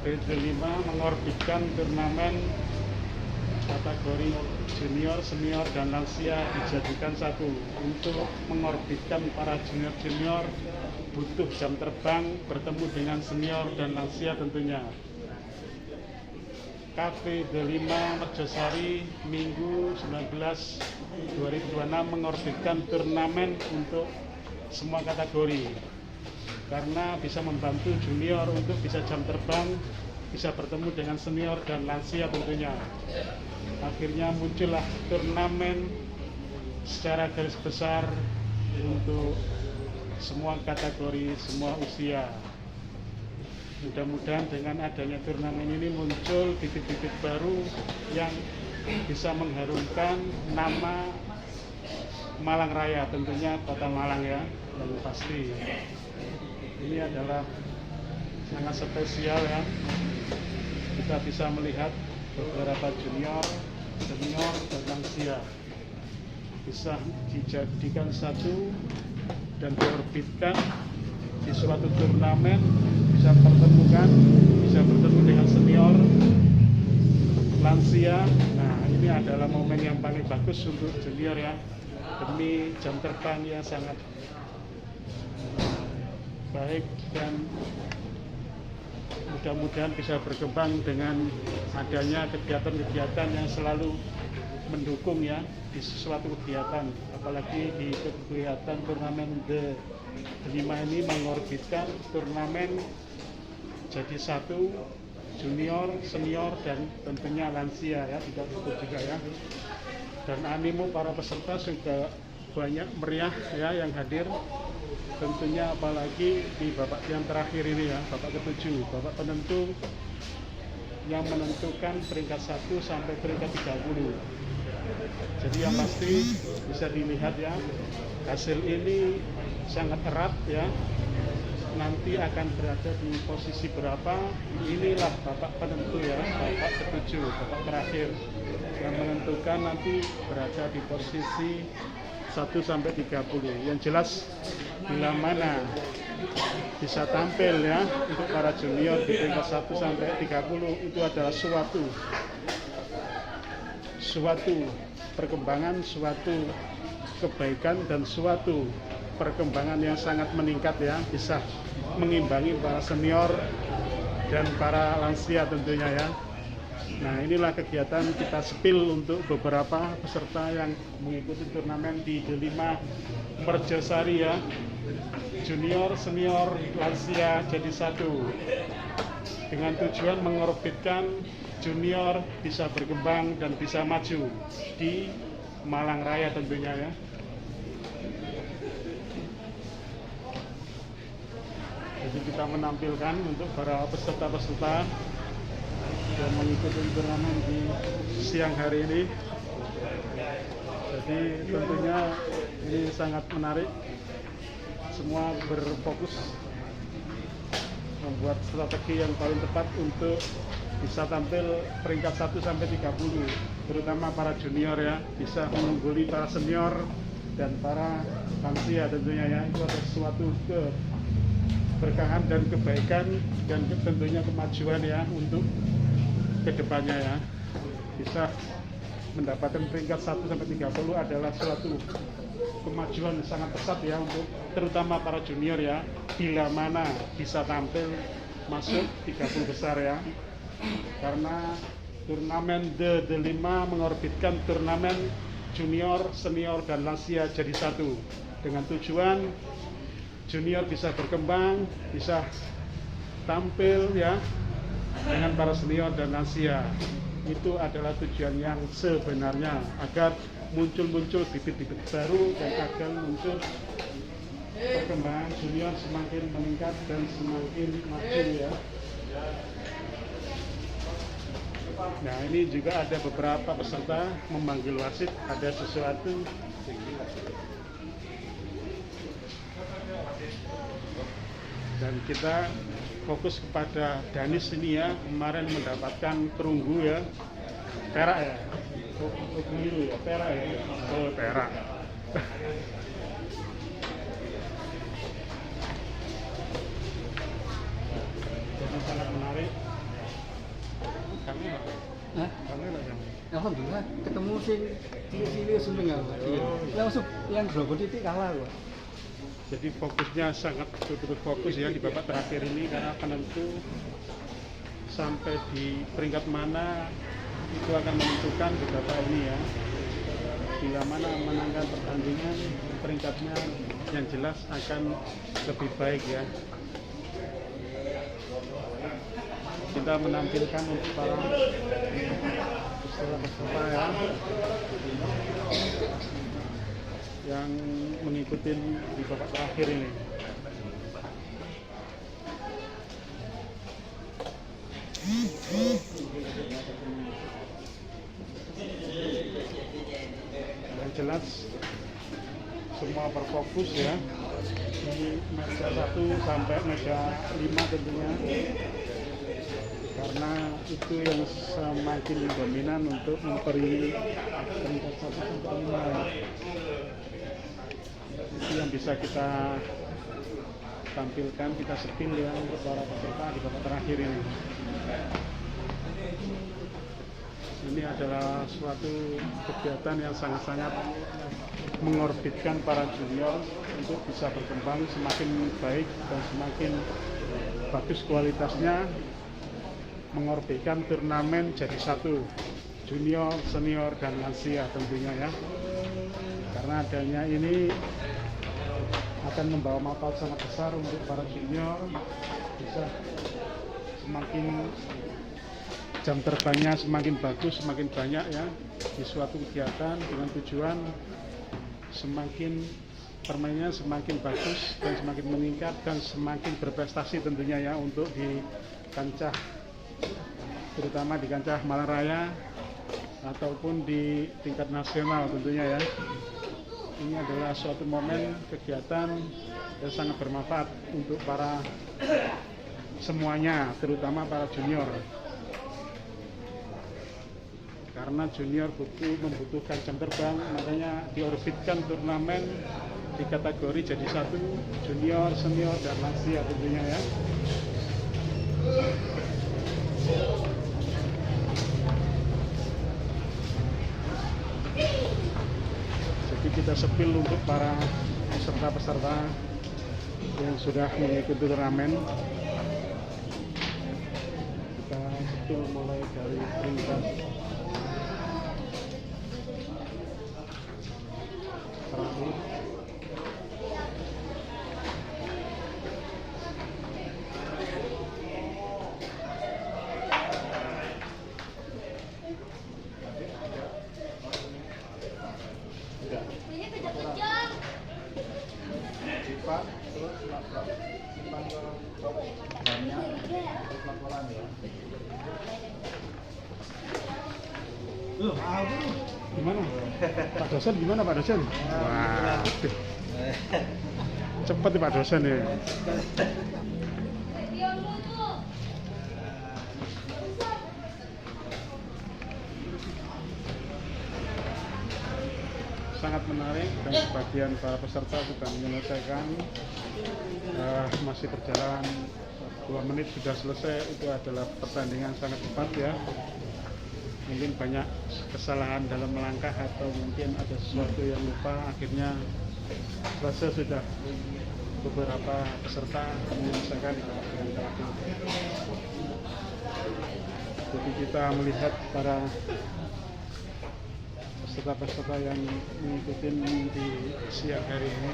KP5 mengorbitkan turnamen kategori junior, senior, dan lansia dijadikan satu. Untuk mengorbitkan para junior-junior butuh jam terbang bertemu dengan senior dan lansia tentunya. KP5 Merjosari Minggu 19/2026 mengorbitkan turnamen untuk semua kategori karena bisa membantu junior untuk bisa jam terbang, bisa bertemu dengan senior dan lansia tentunya. Akhirnya muncullah turnamen secara garis besar untuk semua kategori, semua usia. Mudah-mudahan dengan adanya turnamen ini muncul bibit-bibit baru yang bisa mengharumkan nama Malang Raya, tentunya Kota Malang ya, yang pasti. Ini adalah sangat spesial ya. Kita bisa melihat beberapa junior, senior, dan lansia bisa dijadikan satu dan diorbitkan di suatu turnamen, bisa bertemu dengan senior, lansia. Nah, ini adalah momen yang paling bagus untuk junior ya, demi jam terbang yang sangat baik dan mudah-mudahan bisa berkembang dengan adanya kegiatan-kegiatan yang selalu mendukung ya di sesuatu kegiatan, apalagi di kegiatan turnamen The5 ini mengorbitkan turnamen jadi satu junior, senior, dan tentunya lansia ya, tidak cukup juga ya. Dan animo para peserta juga banyak meriah ya yang hadir. Tentunya apalagi di babak yang terakhir ini ya, babak ke-7, babak penentu yang menentukan peringkat 1 sampai peringkat 30. Jadi yang pasti bisa dilihat ya, hasil ini sangat erat ya. Nanti akan berada di posisi berapa, inilah babak penentu ya, babak ke-7, babak terakhir yang menentukan nanti berada di posisi 1 sampai 30. Yang jelas bila mana bisa tampil ya untuk para junior di peringkat 1 sampai 30 itu adalah suatu perkembangan, suatu kebaikan, dan suatu perkembangan yang sangat meningkat ya, bisa mengimbangi para senior dan para lansia tentunya ya. Nah, inilah kegiatan kita spill untuk beberapa peserta yang mengikuti turnamen di The5 Merjosari ya. Junior, senior, lansia jadi satu. Dengan tujuan mengorbitkan junior bisa berkembang dan bisa maju di Malang Raya tentunya ya. Jadi kita menampilkan untuk para peserta-peserta yang mengikuti turnamen di siang hari ini. Jadi tentunya ini sangat menarik. Semua berfokus membuat strategi yang paling tepat untuk bisa tampil peringkat 1 sampai 30, terutama para junior ya, bisa mengungguli para senior dan para lansia tentunya ya. Itu adalah suatu keberkahan dan kebaikan dan tentunya kemajuan ya untuk kedepannya ya. Bisa mendapatkan peringkat 1 sampai 30 adalah suatu kemajuan sangat pesat ya untuk terutama para junior ya, bila mana bisa tampil masuk 30 besar ya. Karena turnamen The5 mengorbitkan turnamen junior, senior, dan lansia jadi satu dengan tujuan junior bisa berkembang, bisa tampil ya dengan para senior dan lansia. Itu adalah tujuan yang sebenarnya, agar muncul bibit-bibit baru dan agar muncul perkembangan junior semakin meningkat dan semakin maju ya. Nah, ini juga ada beberapa peserta memanggil wasit, ada sesuatu. Dan kita fokus kepada Danis ini ya, kemarin mendapatkan perunggu ya, perak ya, biru ya, perak ya, oh perak. Jadi sangat menarik kangen lah. Hah? Kangen lah sama. Alhamdulillah ketemu sing cilik-cilik sumping aku. Langsung yang Grogol titik kalah gua. Jadi fokusnya sangat betul-betul fokus ya di babak terakhir ini, karena penentu sampai di peringkat mana itu akan menentukan di babak ini ya. Bila mana menangkan pertandingan, peringkatnya yang jelas akan lebih baik ya. Kita menampilkan untuk para peserta ya yang mengikuti di babak terakhir ini. Yang jelas semua berfokus ya di meja 1 sampai meja 5 tentunya, karena itu yang semakin dominan untuk memberi peringkat 1 sampai 5. Itu yang bisa kita tampilkan, kita sepil ya untuk para peserta di babak terakhir ini. Ini adalah suatu kegiatan yang sangat-sangat mengorbitkan para junior untuk bisa berkembang semakin baik dan semakin bagus kualitasnya, mengorbitkan turnamen jadi satu, junior, senior, dan lansia tentunya ya. Karena adanya ini akan membawa manfaat sangat besar untuk para junior, bisa semakin jam terbangnya semakin bagus, semakin banyak ya di suatu kegiatan, dengan tujuan semakin permainnya semakin bagus dan semakin meningkat dan semakin berprestasi tentunya ya untuk di kancah, terutama di kancah Malaraya ataupun di tingkat nasional tentunya ya. Ini adalah suatu momen kegiatan yang sangat bermanfaat untuk para semuanya, terutama para junior. Karena junior membutuhkan jam terbang, makanya diorbitkan turnamen di kategori jadi satu, junior, senior, dan lansia tentunya ya. Jadi kita sepil untuk para peserta-peserta yang sudah mengikuti turnamen. Kita sepil mulai dari peringkat terakhir. Simpan, terus simpan ke banyak, terus laporan ya. Gimana? Pak dosen gimana Pak dosen? Wah, cepet nih Pak dosen ya. Sangat menarik dan sebagian para peserta sudah menyelesaikan, masih berjalan 2 menit sudah selesai. Itu adalah pertandingan sangat cepat ya. Mungkin banyak kesalahan dalam melangkah atau mungkin ada sesuatu yang lupa, akhirnya selesai sudah beberapa peserta menyelesaikan di pertandingan terakhir. Jadi kita melihat para peserta-peserta yang mengikuti di siang hari ini.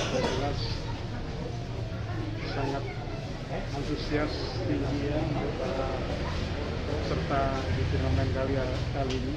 Jelas sangat antusias tinggi ya para peserta di turnamen kali ini.